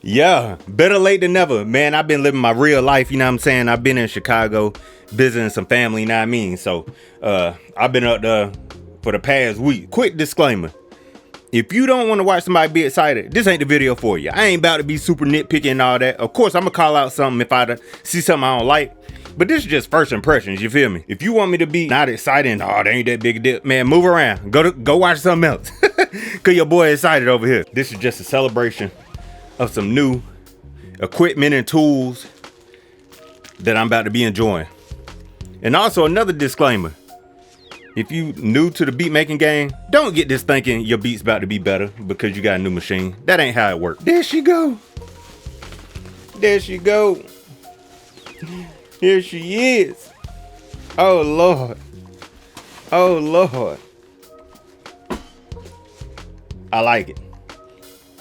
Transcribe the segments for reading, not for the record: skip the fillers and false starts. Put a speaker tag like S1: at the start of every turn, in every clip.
S1: Yeah, better late than never. Man, I've been living my real life, you know what I'm saying? I've been in Chicago visiting some family, you know what I mean? So, I've been up there for the past week. Quick disclaimer. If you don't want to watch somebody be excited, this ain't the video for you. I ain't about to be super nitpicky and all that. Of course, I'm going to call out something if I see something I don't like. But this is just first impressions, you feel me? If you want me to be not excited and, oh, they ain't that big a deal, man, move around. Go watch something else. Because your boy excited over here. This is just a celebration of some new equipment and tools that I'm about to be enjoying. And also another disclaimer. If you new to the beat making game, don't get this thinking your beat's about to be better because you got a new machine. That ain't how it works. There she go. There she go. Here she is. Oh, Lord. Oh, Lord. I like it.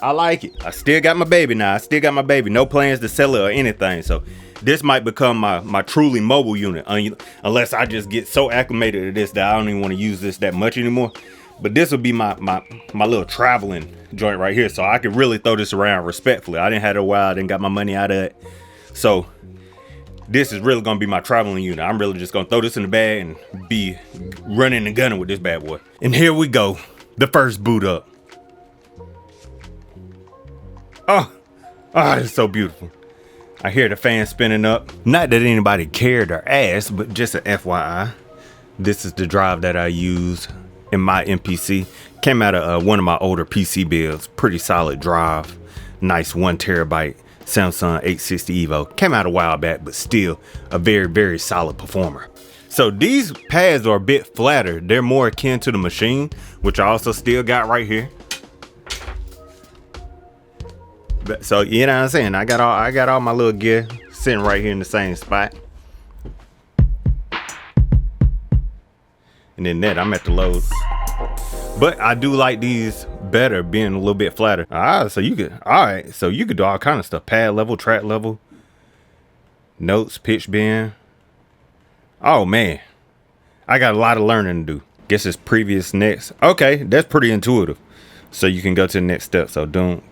S1: I like it. I still got my baby now. I still got my baby. No plans to sell it or anything. So this might become my truly mobile unit. Unless I just get so acclimated to this that I don't even want to use this that much anymore. But this will be my little traveling joint right here. So I can really throw this around respectfully. I didn't have it a while. I didn't got my money out of it. So this is really going to be my traveling unit. I'm really just going to throw this in the bag and be running and gunning with this bad boy. And here we go. The first boot up. Oh, it's so beautiful. I hear the fan spinning up. Not that anybody cared or asked, but just an FYI. This is the drive that I use in my MPC. Came out of one of my older PC builds. Pretty solid drive. Nice 1 terabyte Samsung 860 Evo. Came out a while back, but still a very, very solid performer. So these pads are a bit flatter. They're more akin to the machine, which I also still got right here. So you know what I'm saying? I got all my little gear sitting right here in the same spot. And then I'm at the lows. But I do like these better being a little bit flatter. So you could do all kind of stuff. Pad level, track level, notes, pitch bend. Oh man. I got a lot of learning to do. Guess it's previous next. Okay, that's pretty intuitive. So you can go to the next step. So don't.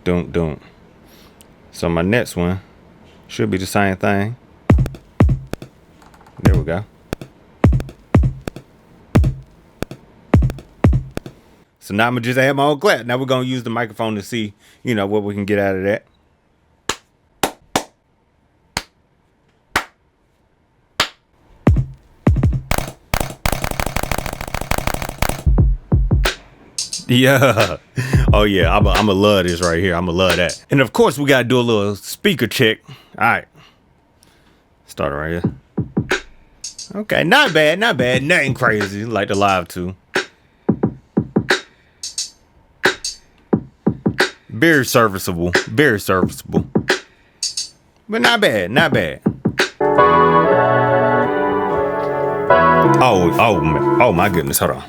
S1: So my next one should be the same thing. There we go. So now I'm gonna just add my own clap. Now we're gonna use the microphone to see, what we can get out of that. Yeah. Oh yeah, I'ma love this right here. I'ma love that. And of course we gotta do a little speaker check. Alright. Start it right here. Okay, not bad. Nothing crazy like the Live 2. Very serviceable. But not bad. Oh my goodness, hold on.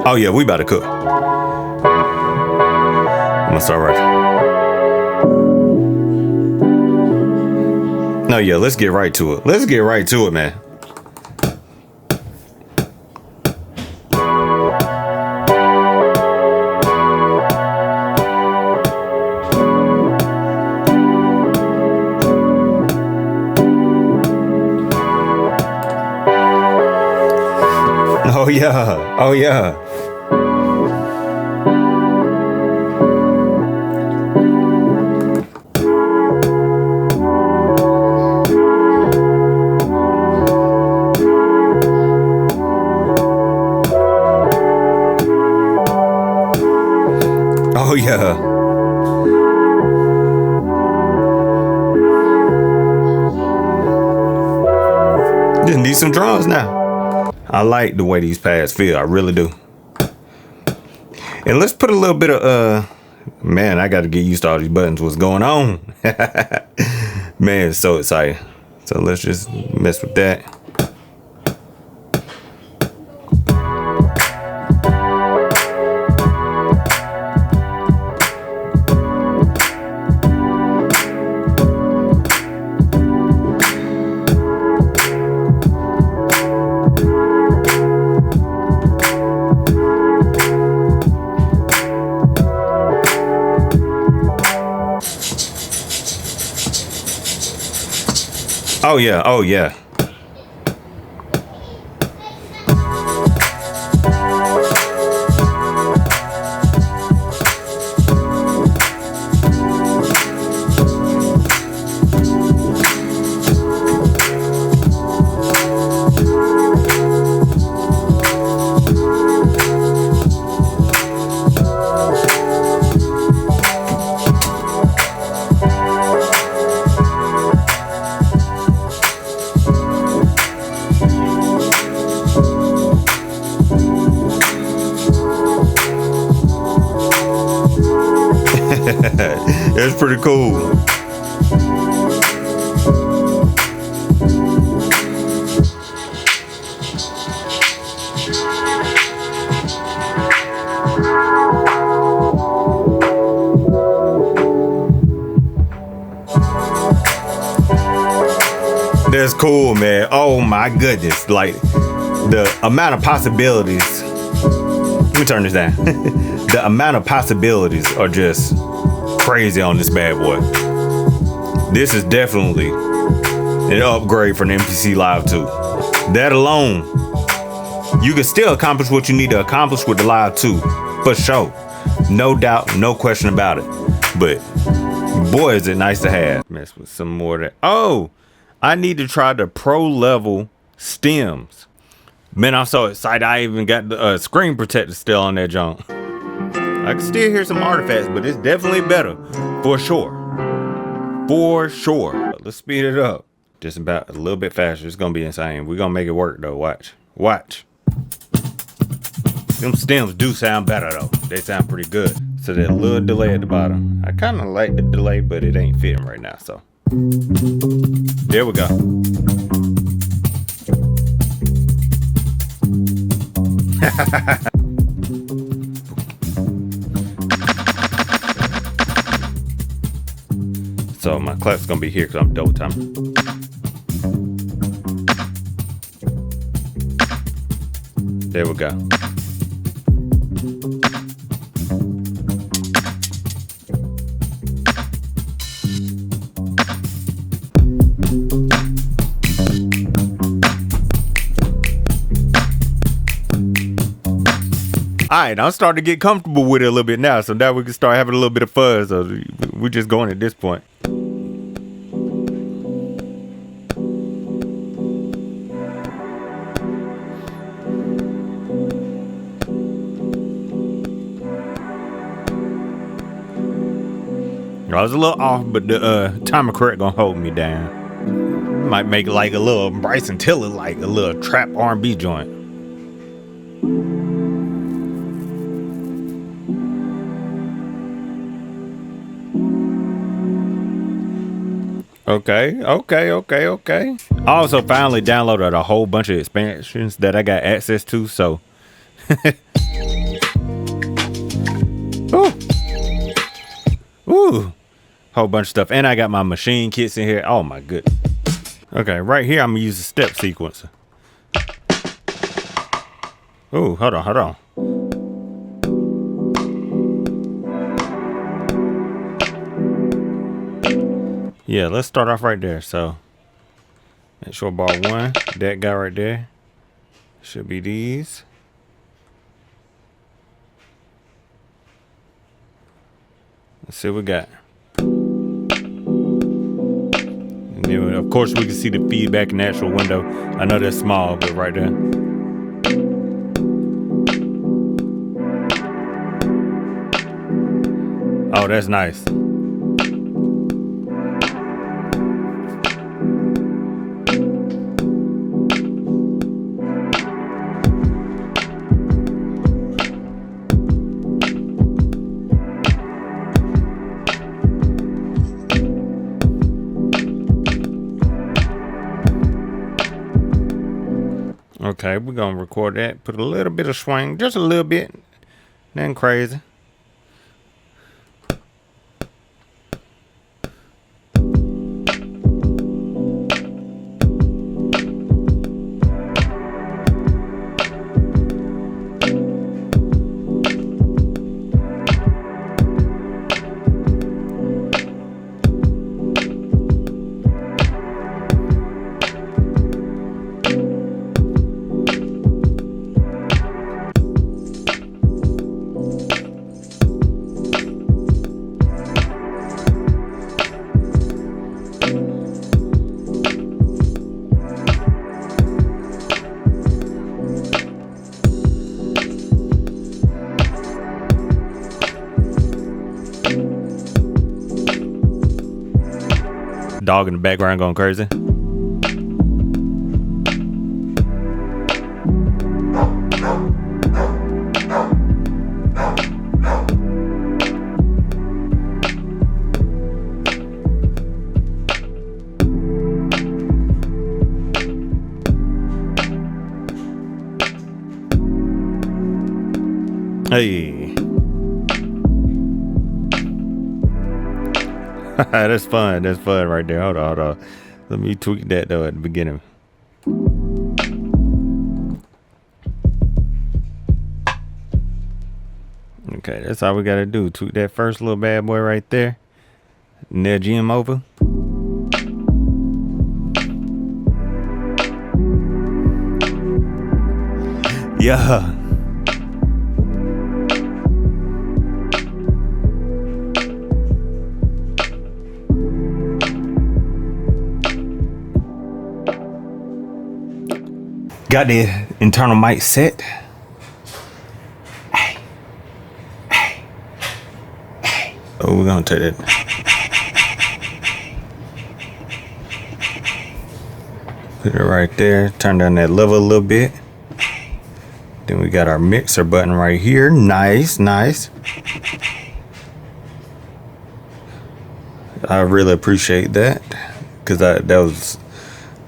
S1: Oh yeah, we about to cook. I'm gonna start right. No, yeah, let's get right to it. Man. Oh yeah. Oh yeah. Just need some drums now. I like the way these pads feel. I really do. And let's put a little bit of man, I got to get used to all these buttons. What's going on? Man, it's so exciting. So let's just mess with that. Oh yeah, oh yeah. It's pretty cool. That's cool, man. Oh my goodness. Like the amount of possibilities. Let me turn this down. The amount of possibilities are just crazy on this bad boy. This is definitely an upgrade from the MPC Live 2. That alone, you can still accomplish what you need to accomplish with the Live 2, for sure. No doubt, no question about it. But boy, is it nice to have. Mess with some more of that. Oh, I need to try the pro level stems. Man, I'm so excited. I even got the screen protector still on that junk. I can still hear some artifacts, but it's definitely better. For sure. For sure. Let's speed it up. Just about a little bit faster. It's going to be insane. We're going to make it work, though. Watch. Watch. Them stems do sound better, though. They sound pretty good. So that little delay at the bottom. I kind of like the delay, but it ain't fitting right now, so. There we go. So my clap's gonna be here because I'm double timing. There we go. All right, I'm starting to get comfortable with it a little bit now, so now we can start having a little bit of fun. So we're just going at this point. I was a little off, but the timer correct gonna hold me down. Might make it like a little Bryson Tiller, like a little trap R&B joint. Okay. I also finally downloaded a whole bunch of expansions that I got access to, so. Ooh. Whole bunch of stuff. And I got my machine kits in here. Oh my goodness. Okay, right here I'm gonna use the step sequencer. Ooh, hold on. Yeah, let's start off right there. So make sure bar 1, that guy right there. Should be these. Let's see what we got. And then, of course, we can see the feedback in the actual window. I know that's small, but right there. Oh, that's nice. Okay, we're gonna record that. Put a little bit of swing, just a little bit. Nothing crazy. dog in the background going crazy. Hey. That's fun. That's fun right there. Hold on. Let me tweak that though at the beginning. Okay, that's all we gotta do. Tweak that first little bad boy right there. Nudge him over. Yeah. Got the internal mic set. Hey. Oh, we're gonna take that. Put it right there. Turn down that level a little bit. Then we got our mixer button right here. Nice. I really appreciate that, because that was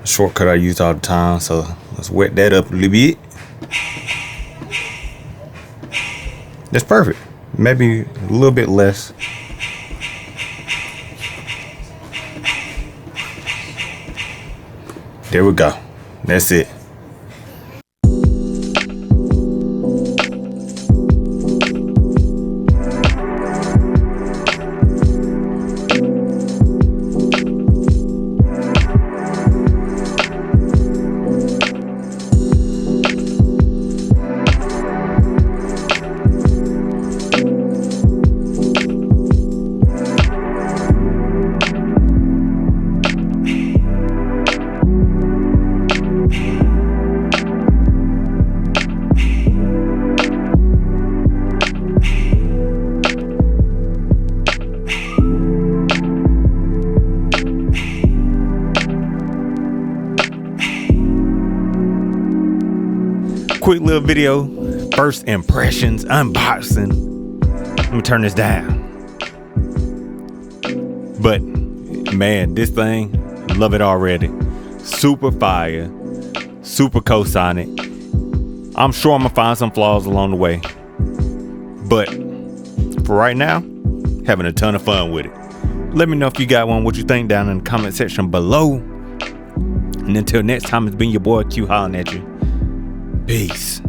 S1: a shortcut I use all the time. So let's wet that up a little bit. That's perfect. Maybe a little bit less. There we go. That's it. Quick little video, first impressions, unboxing. Let me turn this down. But man, this thing, love it already. Super fire, super co-sonic. I'm sure I'm gonna find some flaws along the way, but for right now, having a ton of fun with it. Let me know if you got one, what you think down in the comment section below. And until next time, it's been your boy Q hollering at you. Peace.